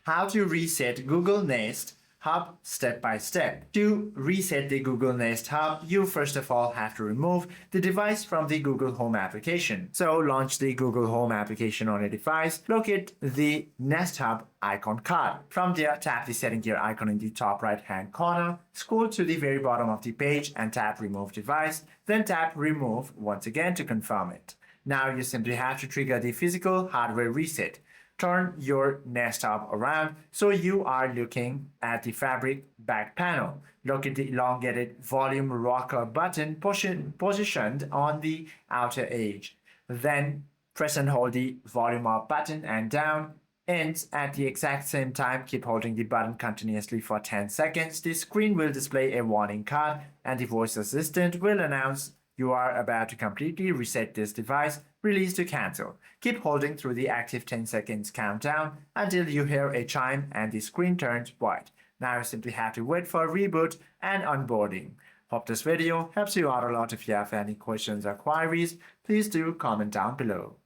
How to reset Google Nest Hub step by step. To reset the Google Nest Hub, you first of all have to remove the device from the Google Home application. So launch the Google Home application on a device, locate the Nest Hub icon card. From there, tap the setting gear icon in the top right hand corner, scroll to the very bottom of the page and tap remove device, then tap remove once again to confirm it. Now you simply have to trigger the physical hardware reset. Turn your Nest Hub around so you are looking at the fabric back panel. Locate the elongated volume rocker button positioned on the outer edge. Then press and hold the volume up button and down. And at the exact same time, keep holding the button continuously for 10 seconds. The screen will display a warning card and the voice assistant will announce you are about to completely reset this device. Release to cancel. Keep holding through the active 10 seconds countdown until you hear a chime and the screen turns white. Now you simply have to wait for reboot and onboarding. Hope this video helps you out a lot. If you have any questions or queries, please do comment down below.